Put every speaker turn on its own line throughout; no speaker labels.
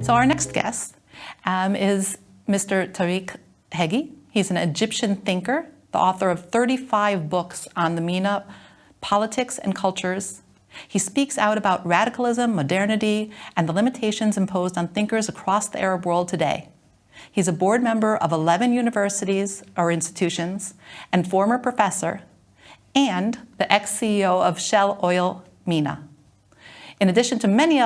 So our next guest is Mr. Tarek Heggy. He's an Egyptian thinker, the author of 35 books on the MENA politics and cultures. He speaks out about radicalism, modernity, and the limitations imposed on thinkers across the Arab world today. He's a board member of 11 universities or institutions and former professor, and the ex-CEO of Shell Oil MENA. In addition to many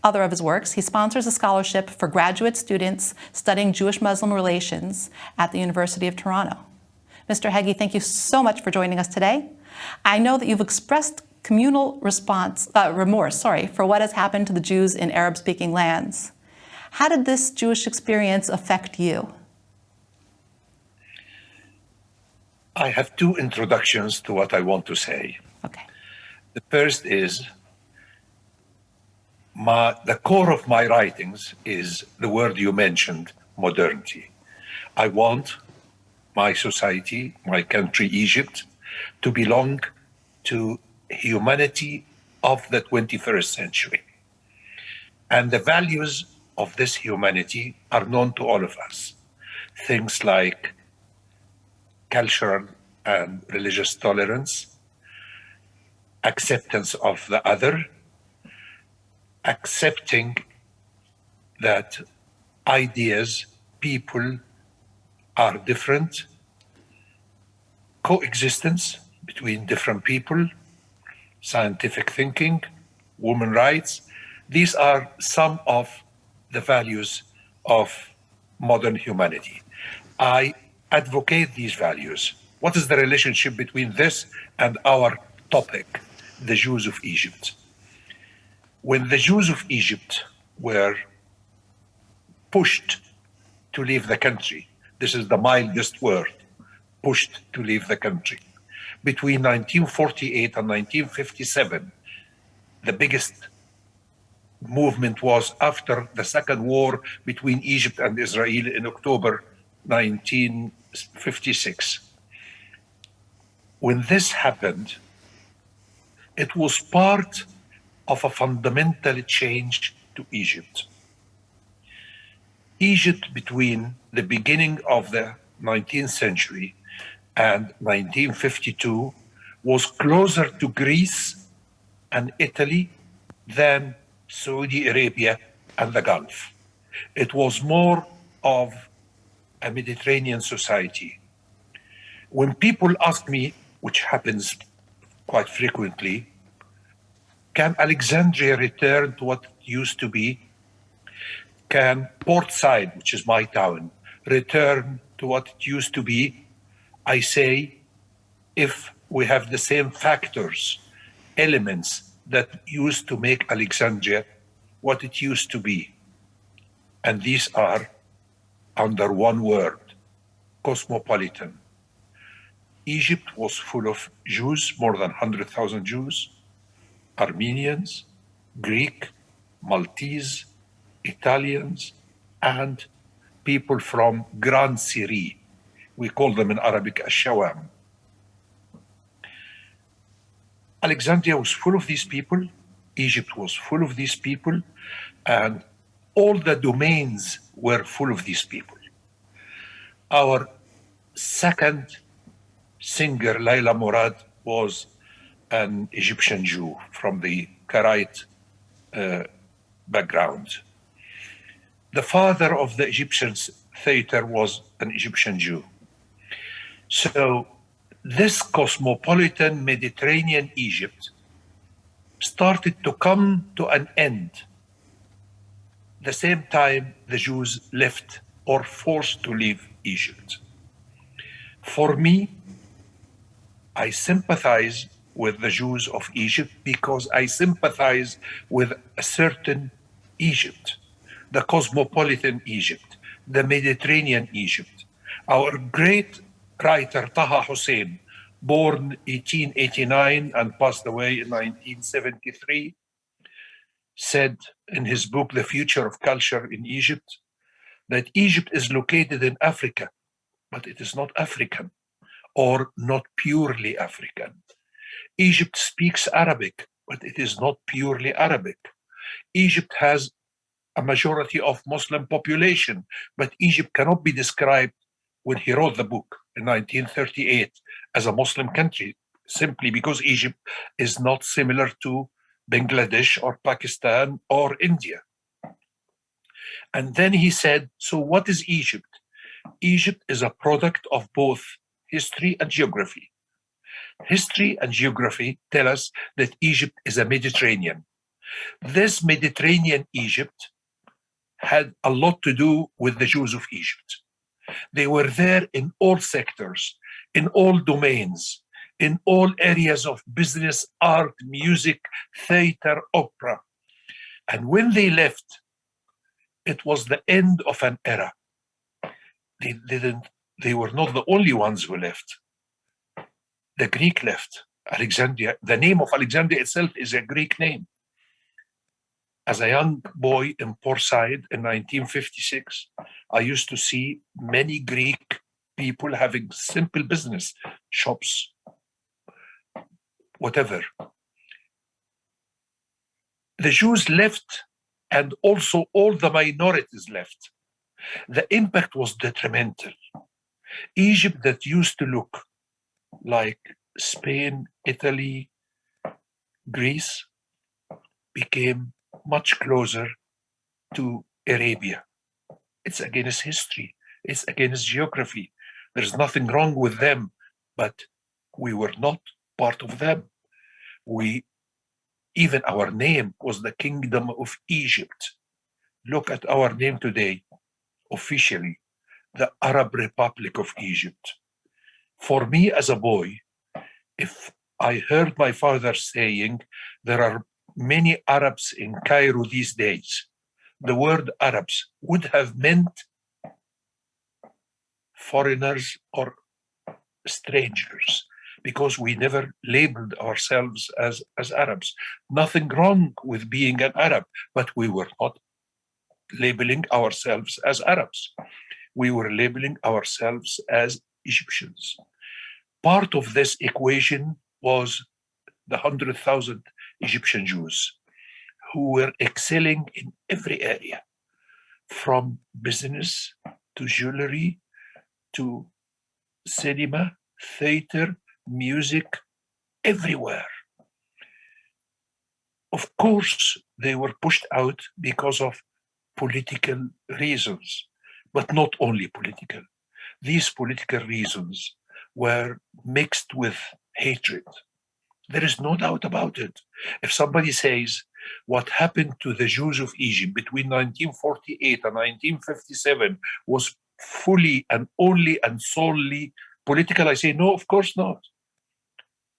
other of his works, he sponsors a scholarship for graduate students studying Jewish-Muslim relations at the University of Toronto. Mr. Heggy, thank you so much for joining us today. I know that you've expressed communal remorse for what has happened to the Jews in Arab-speaking lands. How did this Jewish experience affect you?
I have two introductions to what I want to say.
Okay.
The first is the core of my writings is the word you mentioned, modernity. I want my society, my country, Egypt, to belong to humanity of the 21st century. And the values of this humanity are known to all of us. Things like cultural and religious tolerance, acceptance of the other, accepting that ideas, people are different, coexistence between different people, scientific thinking, women's rights. These are some of the values of modern humanity. I advocate these values. What is the relationship between this and our topic, the Jews of Egypt? When the Jews of Egypt were pushed to leave the country, this is the mildest word, pushed to leave the country. Between 1948 and 1957, the biggest movement was after the second war between Egypt and Israel in October 1956. When this happened, it was part of a fundamental change to Egypt. Egypt, between the beginning of the 19th century and 1952, was closer to Greece and Italy than Saudi Arabia and the Gulf. It was more of a Mediterranean society. When people ask me, which happens quite frequently, can Alexandria return to what it used to be? Can Port Said, which is my town, return to what it used to be? I say, if we have the same factors, elements that used to make Alexandria what it used to be. And these are under one word, cosmopolitan. Egypt was full of Jews, more than 100,000 Jews, Armenians, Greek, Maltese, Italians, and people from Grand Syria. We call them in Arabic Ash-Shawam. Alexandria was full of these people, Egypt was full of these people, and all the domains were full of these people. Our second singer, Layla Murad, was an Egyptian Jew from the Karaite background. The father of the Egyptian theater was an Egyptian Jew. So this cosmopolitan Mediterranean Egypt started to come to an end. The same time the Jews left or forced to leave Egypt. For me, I sympathize with the Jews of Egypt because I sympathize with a certain Egypt, the cosmopolitan Egypt, the Mediterranean Egypt. Our great writer Taha Hussein, born 1889 and passed away in 1973, said in his book, The Future of Culture in Egypt, that Egypt is located in Africa, but it is not African or not purely African. Egypt speaks Arabic, but it is not purely Arabic. Egypt has a majority of Muslim population. But Egypt cannot be described when he wrote the book in 1938 as a Muslim country, simply because Egypt is not similar to Bangladesh or Pakistan or India. And then he said, so what is Egypt? Egypt is a product of both history and geography. History and geography tell us that Egypt is a Mediterranean. This Mediterranean Egypt had a lot to do with the Jews of Egypt. They were there in all sectors, in all domains, in all areas of business, art, music, theater, opera. And when they left, it was the end of an era. They were not the only ones who left. The Greek left. Alexandria, the name of Alexandria itself is a Greek name. As a young boy in Portside in 1956, I used to see many Greek people having simple business, shops, whatever. The Jews left, and also all the minorities left. The impact was detrimental. Egypt, that used to look like Spain, Italy, Greece, became much closer to Arabia. It's against history. It's against geography. There's nothing wrong with them, but we were not part of them. Even our name was the Kingdom of Egypt. Look at our name today, officially, the Arab Republic of Egypt. For me as a boy, if I heard my father saying there are many Arabs in Cairo these days, the word Arabs would have meant foreigners or strangers, because we never labeled ourselves as Arabs. Nothing wrong with being an Arab, but we were not labeling ourselves as Arabs. We were labeling ourselves as Egyptians. Part of this equation was the 100,000 Egyptian Jews who were excelling in every area, from business to jewelry to cinema, theater, music, everywhere. Of course, they were pushed out because of political reasons, but not only political. These political reasons were mixed with hatred. There is no doubt about it. If somebody says what happened to the Jews of Egypt between 1948 and 1957 was fully and only and solely political, I say, no, of course not.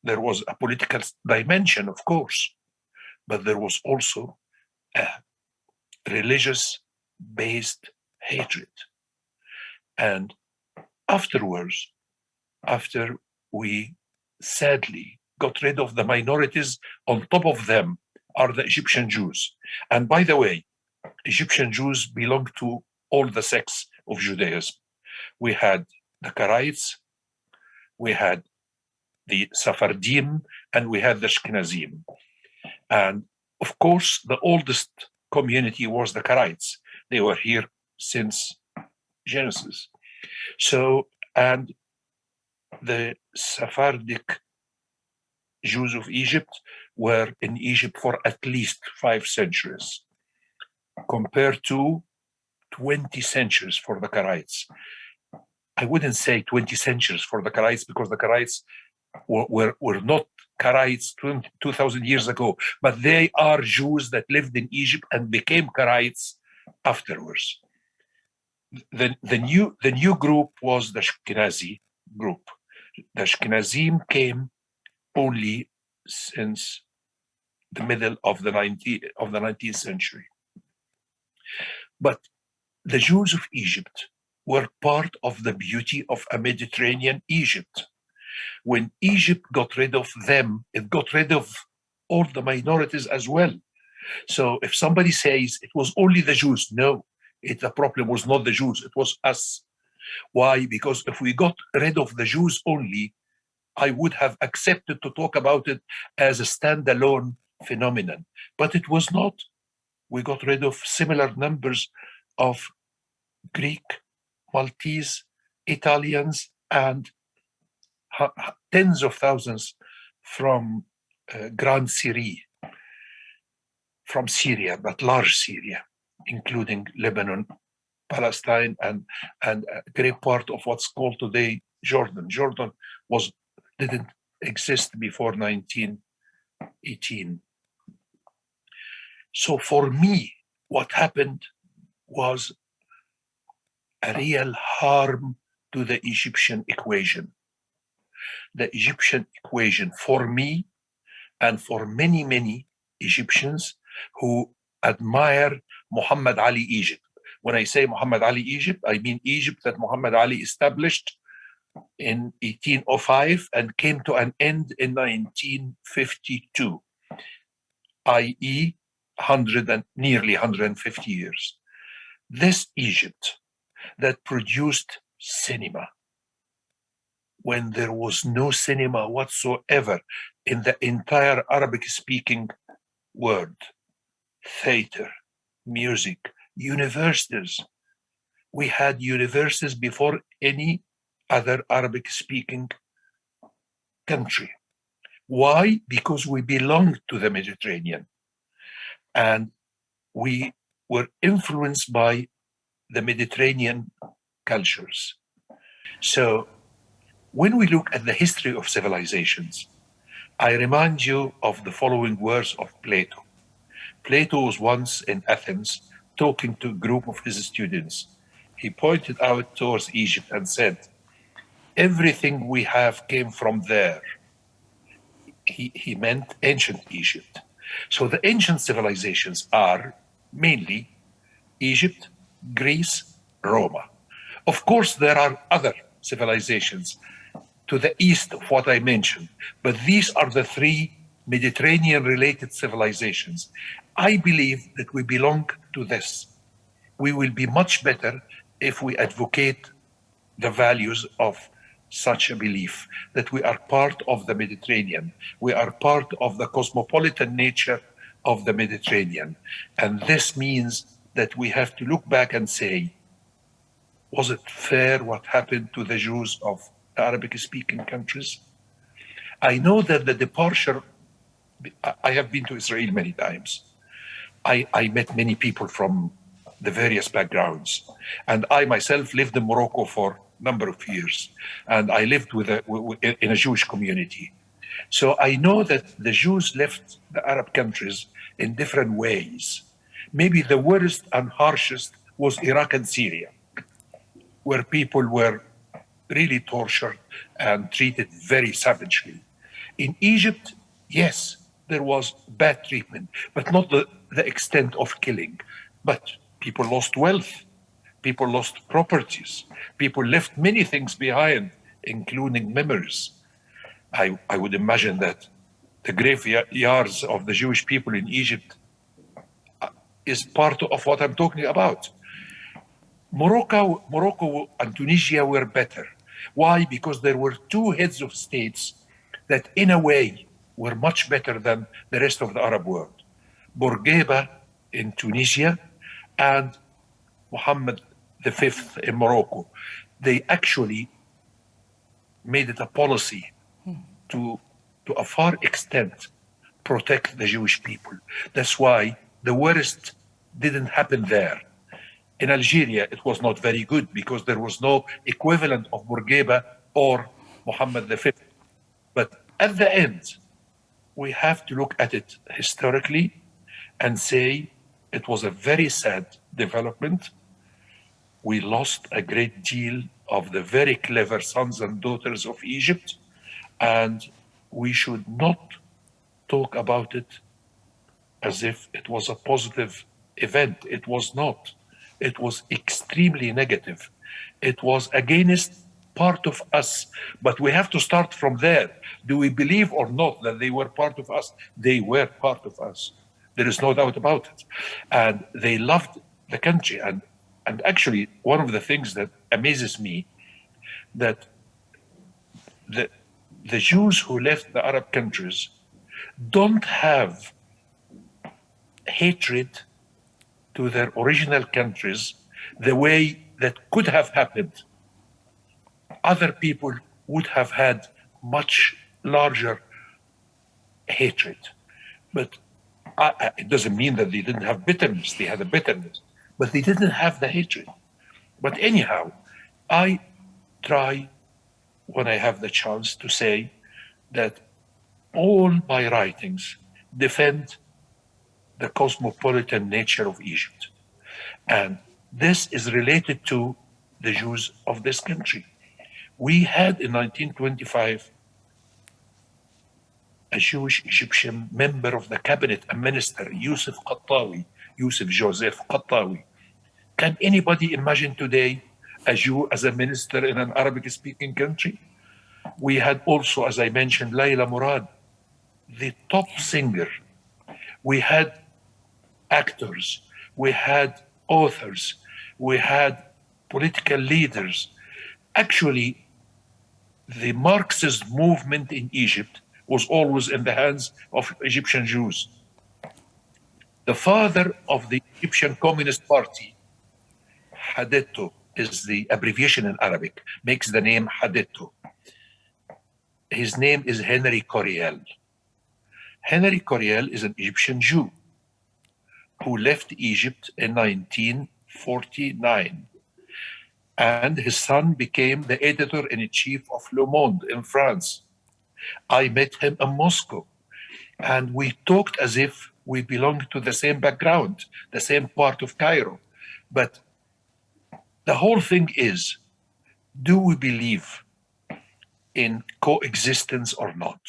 There was a political dimension, of course, but there was also a religious-based hatred. And afterwards, after we sadly got rid of the minorities, on top of them are the Egyptian Jews. And by the way, Egyptian Jews belong to all the sects of Judaism. We had the Karaites, we had the Sephardim, and we had the Ashkenazim. And of course, the oldest community was the Karaites. They were here since Genesis. So, and the Sephardic Jews of Egypt were in Egypt for at least 5 centuries, compared to 20 centuries for the Karaites. I wouldn't say 20 centuries for the Karaites, because the Karaites were not Karaites 2,000 years ago, but they are Jews that lived in Egypt and became Karaites afterwards. The new group was the Ashkenazi group. The Ashkenazim came only since the middle of the 19th century. But the Jews of Egypt were part of the beauty of a Mediterranean Egypt. When Egypt got rid of them, it got rid of all the minorities as well. So if somebody says it was only the Jews, no, the problem was not the Jews, it was us. Why? Because if we got rid of the Jews only, I would have accepted to talk about it as a standalone phenomenon, but it was not. We got rid of similar numbers of Greek, Maltese, Italians, and tens of thousands from Grand Syria, from Syria, but large Syria, including Lebanon, Palestine, and a great part of what's called today Jordan. Jordan didn't exist before 1918. So for me, what happened was a real harm to the Egyptian equation. The Egyptian equation for me and for many, many Egyptians who admire Muhammad Ali Egypt. When I say Muhammad Ali Egypt, I mean Egypt that Muhammad Ali established in 1805 and came to an end in 1952, i.e., nearly 150 years. This Egypt that produced cinema when there was no cinema whatsoever in the entire Arabic-speaking world, theater, music, universities. We had universities before any other Arabic-speaking country. Why? Because we belonged to the Mediterranean and we were influenced by the Mediterranean cultures. So when we look at the history of civilizations, I remind you of the following words of Plato. Plato was once in Athens talking to a group of his students. He pointed out towards Egypt and said, everything we have came from there. He meant ancient Egypt. So the ancient civilizations are mainly Egypt, Greece, Roma. Of course, there are other civilizations to the east of what I mentioned, but these are the three Mediterranean-related civilizations. I believe that we belong to this. We will be much better if we advocate the values of such a belief, that we are part of the Mediterranean. We are part of the cosmopolitan nature of the Mediterranean. And this means that we have to look back and say, was it fair what happened to the Jews of Arabic-speaking countries? I know that the departure, I have been to Israel many times. I met many people from the various backgrounds. And I myself lived in Morocco for a number of years. And I lived in a Jewish community. So I know that the Jews left the Arab countries in different ways. Maybe the worst and harshest was Iraq and Syria, where people were really tortured and treated very savagely. In Egypt, yes, there was bad treatment, but not the extent of killing. But people lost wealth, people lost properties, people left many things behind, including memories. I would imagine that the graveyards of the Jewish people in Egypt is part of what I'm talking about. Morocco and Tunisia were better. Why? Because there were two heads of states that in a way were much better than the rest of the Arab world. Bourguiba in Tunisia and Mohammed V in Morocco. They actually made it a policy to a far extent protect the Jewish people. That's why the worst didn't happen there. In Algeria, it was not very good because there was no equivalent of Bourguiba or Mohammed V. But at the end, we have to look at it historically and say it was a very sad development. We lost a great deal of the very clever sons and daughters of Egypt, and we should not talk about it as if it was a positive event. It was not. It was extremely negative. It was against part of us, but we have to start from there. Do we believe or not that they were part of us? They were part of us. There is no doubt about it. And they loved the country. And actually, one of the things that amazes me, that the Jews who left the Arab countries don't have hatred to their original countries the way that could have happened, other people would have had much larger hatred. But it doesn't mean that they didn't have bitterness. They had a bitterness, but they didn't have the hatred. But anyhow, I try when I have the chance to say that all my writings defend the cosmopolitan nature of Egypt. And this is related to the Jews of this country. We had in 1925 a Jewish Egyptian member of the cabinet, a minister, Yusuf Joseph Qattawi. Can anybody imagine today a Jew as a minister in an Arabic-speaking country? We had also, as I mentioned, Layla Murad, the top singer. We had actors, we had authors, we had political leaders. Actually, the Marxist movement in Egypt was always in the hands of Egyptian Jews. The father of the Egyptian Communist Party, Hadetto is the abbreviation in Arabic, makes the name Hadetto. His name is Henry Coriel. Henry Coriel is an Egyptian Jew who left Egypt in 1949. And his son became the editor-in-chief of Le Monde in France. I met him in Moscow, and we talked as if we belonged to the same background, the same part of Cairo. But the whole thing is, do we believe in coexistence or not?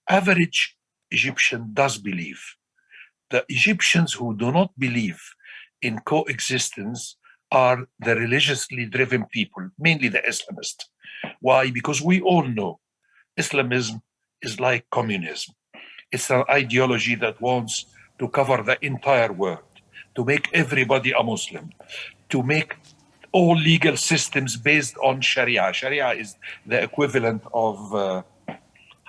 Average Egyptian does believe. The Egyptians who do not believe in coexistence are the religiously driven people, mainly the Islamists. Why? Because we all know Islamism is like communism. It's an ideology that wants to cover the entire world, to make everybody a Muslim, to make all legal systems based on Sharia. Sharia is the equivalent of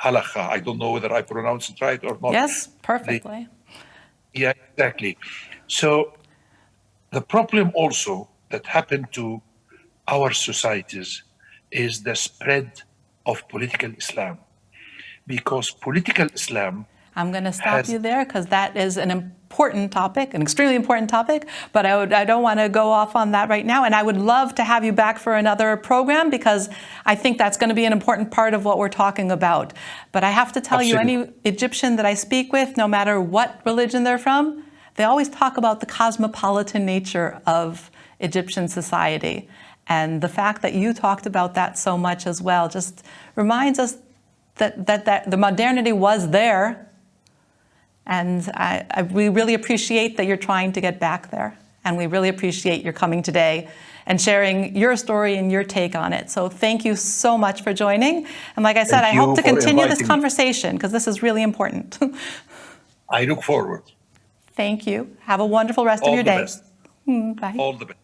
halakha. I don't know whether I pronounce it right or not.
Yes, perfectly.
Yeah, exactly. So the problem also that happened to our societies is the spread of political Islam. Because political Islam
I'm going to stop you there because that is an important topic, an extremely important topic, but I don't want to go off on that right now. And I would love to have you back for another program because I think that's going to be an important part of what we're talking about. But I have to tell you, any Egyptian that I speak with, no matter what religion they're from, they always talk about the cosmopolitan nature of Egyptian society. And the fact that you talked about that so much as well just reminds us that the modernity was there. And we really appreciate that you're trying to get back there. And we really appreciate your coming today and sharing your story and your take on it. So thank you so much for joining. And like I said, I hope to continue this conversation because this is really important.
I look forward.
Thank you. Have a wonderful rest of your day.
All the best.
Bye.
All the best.